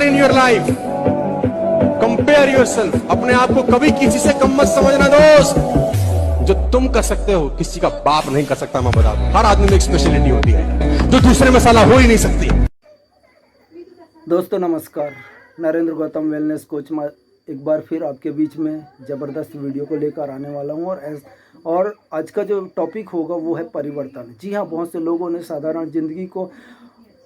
In your life, compare yourself. अपने आप को कभी किसी से कम मत समझना दोस्त। जो तुम कर सकते हो किसी का बाप नहीं कर सकता। मैं बता दूं, हर आदमी में एक स्पेशलिटी होती है जो दूसरे में साला हो ही नहीं सकती। दोस्तों नमस्कार, नरेंद्र गौतम वेलनेस कोच में एक बार फिर आपके बीच में ज़बरदस्त वीडियो को लेकर आने वाला हूं। और आज का जो टॉपिक होगा वो है परिवर्तन। जी हाँ, बहुत से लोगों ने साधारण ज़िंदगी को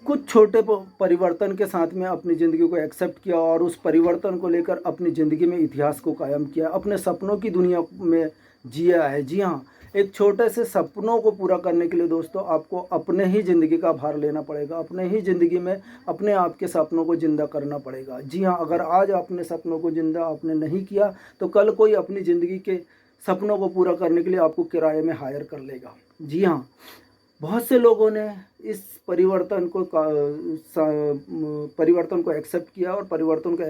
कुछ छोटे परिवर्तन के साथ में अपनी ज़िंदगी को एक्सेप्ट किया और उस परिवर्तन को लेकर अपनी ज़िंदगी में इतिहास को कायम किया, अपने सपनों की दुनिया में जिया है। जी हाँ, एक छोटे से सपनों को पूरा करने के लिए दोस्तों आपको अपने ही ज़िंदगी का भार लेना पड़ेगा, अपने ही ज़िंदगी में अपने आप के सपनों को ज़िंदा करना पड़ेगा। जी हाँ, अगर आज अपने सपनों को ज़िंदा आपने नहीं किया तो कल कोई अपनी ज़िंदगी के सपनों को पूरा करने के लिए आपको किराए में हायर कर लेगा। जी हाँ, बहुत से लोगों ने इस परिवर्तन को एक्सेप्ट किया और परिवर्तन को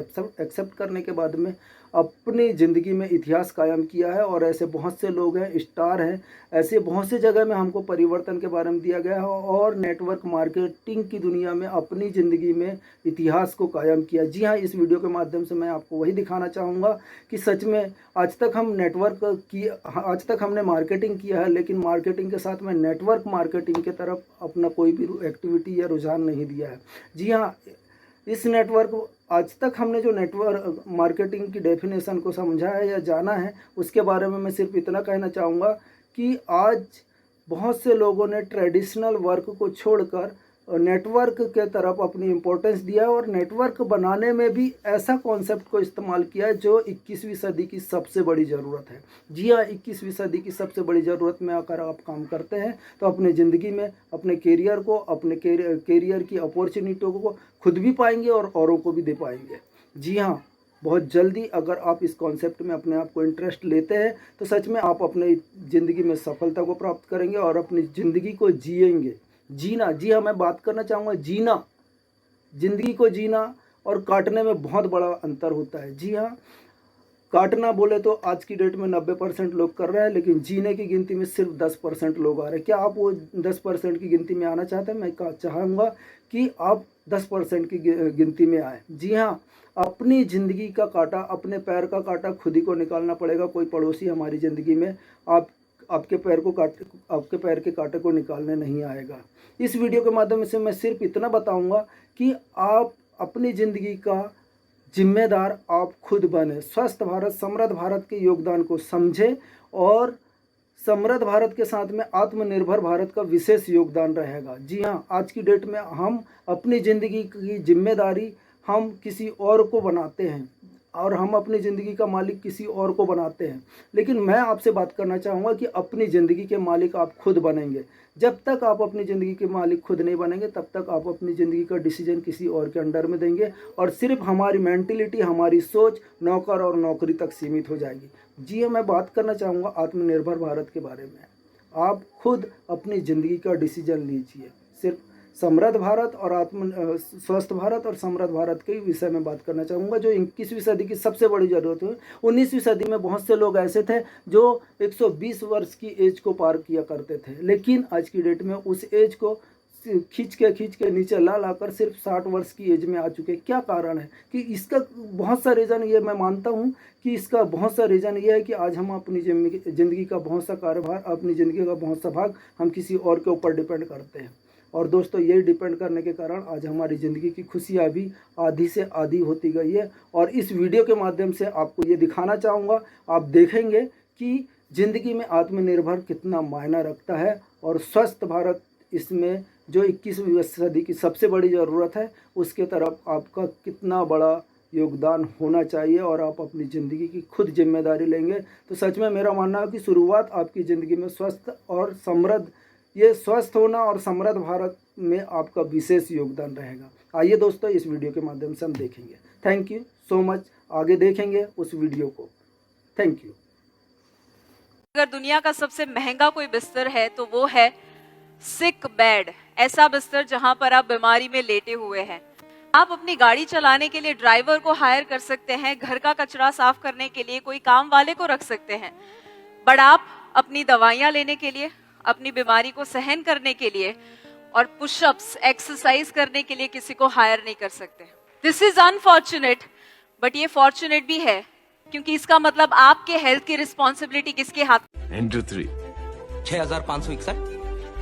एक्सेप्ट करने के बाद में अपनी ज़िंदगी में इतिहास कायम किया है। और ऐसे बहुत से लोग हैं, स्टार हैं, ऐसे बहुत से जगह में हमको परिवर्तन के बारे में दिया गया है और नेटवर्क मार्केटिंग की दुनिया में अपनी ज़िंदगी में इतिहास को कायम किया। जी हाँ, इस वीडियो के माध्यम से मैं आपको वही दिखाना चाहूँगा कि सच में आज तक हमने मार्केटिंग किया है, लेकिन मार्केटिंग के साथ में नेटवर्क मार्केटिंग की तरफ अपना कोई भी एक्टिविटी या रुझान नहीं दिया है। जी हाँ, इस नेटवर्क आज तक हमने जो नेटवर्क मार्केटिंग की डेफिनेशन को समझा है या जाना है, उसके बारे में मैं सिर्फ इतना कहना चाहूँगा कि आज बहुत से लोगों ने ट्रेडिशनल वर्क को छोड़कर नेटवर्क के तरफ अपनी इम्पोर्टेंस दिया और नेटवर्क बनाने में भी ऐसा कॉन्सेप्ट को इस्तेमाल किया है जो 21वीं सदी की सबसे बड़ी ज़रूरत है। जी हाँ, 21वीं सदी की सबसे बड़ी ज़रूरत में अगर आप काम करते हैं तो अपने ज़िंदगी में अपने कैरियर को, अपने कैरियर की अपॉर्चुनिटियों को खुद भी पाएंगे और औरों को भी दे पाएंगे। जी हाँ, बहुत जल्दी अगर आप इस कॉन्सेप्ट में अपने आप को इंटरेस्ट लेते हैं तो सच में आप अपनी ज़िंदगी में सफलता को प्राप्त करेंगे और अपनी ज़िंदगी को जिएंगे। जीना, जी हाँ, मैं बात करना चाहूँगा जीना। ज़िंदगी को जीना और काटने में बहुत बड़ा अंतर होता है। जी हाँ, काटना बोले तो आज की डेट में 90% लोग कर रहे हैं, लेकिन जीने की गिनती में सिर्फ 10% लोग आ रहे हैं। क्या आप वो 10% की गिनती में आना चाहते हैं? मैं चाहूँगा कि आप 10% की गिनती में आए। जी हाँ, अपनी ज़िंदगी का कांटा, अपने पैर का कांटा खुद ही को निकालना पड़ेगा। कोई पड़ोसी हमारी ज़िंदगी में आपके पैर के कांटे को निकालने नहीं आएगा। इस वीडियो के माध्यम से मैं सिर्फ इतना बताऊंगा कि आप अपनी ज़िंदगी का जिम्मेदार आप खुद बने। स्वस्थ भारत, समृद्ध भारत के योगदान को समझें और समृद्ध भारत के साथ में आत्मनिर्भर भारत का विशेष योगदान रहेगा। जी हाँ, आज की डेट में हम अपनी ज़िंदगी की जिम्मेदारी हम किसी और को बनाते हैं और हम अपनी ज़िंदगी का मालिक किसी और को बनाते हैं, लेकिन मैं आपसे बात करना चाहूँगा कि अपनी ज़िंदगी के मालिक आप खुद बनेंगे। जब तक आप अपनी ज़िंदगी के मालिक खुद नहीं बनेंगे तब तक आप अपनी ज़िंदगी का डिसीजन किसी और के अंडर में देंगे और सिर्फ हमारी मेंटिलिटी, हमारी सोच नौकर और नौकरी तक सीमित हो जाएगी। जी हाँ, मैं बात करना चाहूँगा आत्मनिर्भर भारत के बारे में। आप खुद अपनी ज़िंदगी का डिसीजन लीजिए। सिर्फ समृद्ध भारत और स्वस्थ भारत और समृद्ध भारत के विषय में बात करना चाहूँगा जो 21वीं सदी की सबसे बड़ी ज़रूरत है। 19वीं सदी में बहुत से लोग ऐसे थे जो 120 वर्ष की एज को पार किया करते थे, लेकिन आज की डेट में उस एज को खींच के नीचे ला लाकर सिर्फ 60 वर्ष की एज में आ चुके। क्या कारण है? कि इसका बहुत सा रीज़न ये मैं मानता हूँ कि इसका बहुत सा रीज़न ये है कि आज हम अपनी ज़िंदगी का बहुत सा कार्यभार, अपनी ज़िंदगी का बहुत सा भाग हम किसी और के ऊपर डिपेंड करते हैं। और दोस्तों, ये डिपेंड करने के कारण आज हमारी ज़िंदगी की खुशियाँ भी आधी से आधी होती गई है। और इस वीडियो के माध्यम से आपको ये दिखाना चाहूँगा, आप देखेंगे कि ज़िंदगी में आत्मनिर्भर कितना मायना रखता है और स्वस्थ भारत इसमें जो 21वीं सदी की सबसे बड़ी ज़रूरत है उसके तरफ आपका कितना बड़ा योगदान होना चाहिए और आप अपनी ज़िंदगी की खुद जिम्मेदारी लेंगे तो सच में मेरा मानना है कि शुरुआत आपकी ज़िंदगी में स्वस्थ और समृद्ध, ये स्वस्थ होना और समृद्ध भारत में आपका विशेष योगदान रहेगा। आइए दोस्तों, इस वीडियो के माध्यम से हम देखेंगे। Thank you so much. आगे देखेंगे उस वीडियो को। Thank you. अगर दुनिया का सबसे महंगा कोई बिस्तर है तो वो है सिक बेड। ऐसा बिस्तर जहां पर आप बीमारी में लेटे हुए हैं। आप अपनी गाड़ी चलाने के लिए ड्राइवर को हायर कर सकते हैं, घर का कचरा साफ करने के लिए कोई काम वाले को रख सकते हैं, बट आप अपनी दवाइयां लेने के लिए, अपनी बीमारी को सहन करने के लिए और पुशअप्स, एक्सरसाइज करने के लिए किसी को हायर नहीं कर सकते। दिस इज अनफॉर्चुनेट, बट ये फॉर्चुनेट भी है, क्योंकि इसका मतलब आपके हेल्थ की रिस्पॉन्सिबिलिटी किसके हाथ? इंटू 3 6561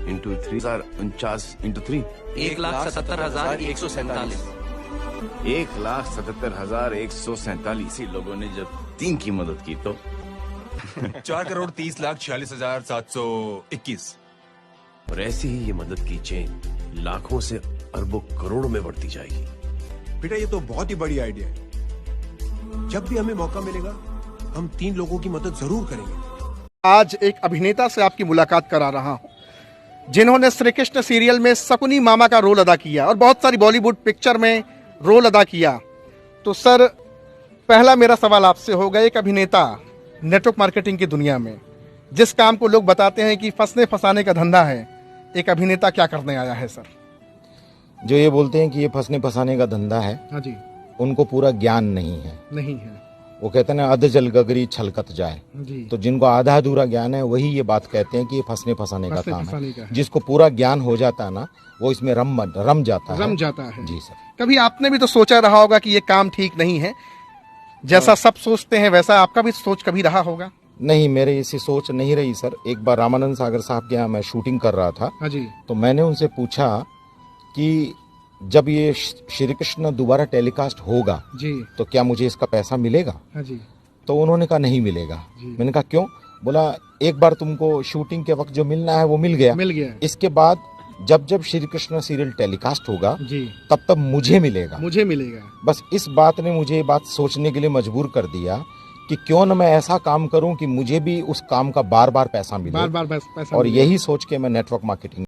इंटू 3049 इंटू 3 1,77,147 1,77,147 लोगों ने जब 3 की मदद की तो 4,30,46,721। और ऐसी ही ये मदद की चेन लाखों से अरबों करोड़ों में बढ़ती जाएगी। बेटा ये तो बहुत ही बड़ी आइडिया है। जब भी हमें मौका मिलेगा हम 3 लोगों की मदद जरूर करेंगे। आज एक अभिनेता से आपकी मुलाकात करा रहा हूं जिन्होंने श्री कृष्ण सीरियल में शकुनी मामा का रोल अदा किया और बहुत सारी बॉलीवुड पिक्चर में रोल अदा किया। तो सर पहला मेरा सवाल आपसे होगा, एक अभिनेता नेटवर्क मार्केटिंग की दुनिया में जिस काम को लोग बताते हैं कि फंसने फंसाने का धंधा है, एक अभिनेता क्या करने आया है सर? जो ये बोलते हैं कि ये फंसने फंसाने का धंधा है, हाँ जी, उनको पूरा ज्ञान नहीं है। नहीं है। वो कहते हैं ना अध जल गगरी छलकत जाए, जी, तो जिनको आधा अधूरा ज्ञान है वही ये बात कहते हैं कि ये फंसने फंसाने का फंसने काम फंसाने का है। है। जिसको पूरा ज्ञान हो जाता है ना वो इसमें रम जाता रम है। जाता है। जी सर। कभी आपने भी तो सोचा रहा होगा कि ये काम ठीक नहीं है, जैसा सब सोचते हैं वैसा आपका भी सोच कभी रहा होगा? नहीं, मेरे ऐसी सोच नहीं रही सर। एक बार रामानंद सागर साहब के यहाँ मैं शूटिंग कर रहा था, हाँ जी, तो मैंने उनसे पूछा कि जब ये श्री कृष्ण दोबारा टेलीकास्ट होगा जी, तो क्या मुझे इसका पैसा मिलेगा? हाँ जी, तो उन्होंने कहा नहीं मिलेगा। जी। मैंने कहा क्यों? बोला एक बार तुमको शूटिंग के वक्त जो मिलना है वो मिल गया, मिल गया इसके बाद जब जब श्री कृष्ण सीरियल टेलीकास्ट होगा जी, तब तब मुझे मिलेगा। मुझे मिलेगा। बस इस बात ने मुझे ये बात सोचने के लिए मजबूर कर दिया कि क्यों न मैं ऐसा काम करूं कि मुझे भी उस काम का बार बार पैसा मिले। बार बार पैसा और मिले। यही सोच के मैं नेटवर्क मार्केटिंग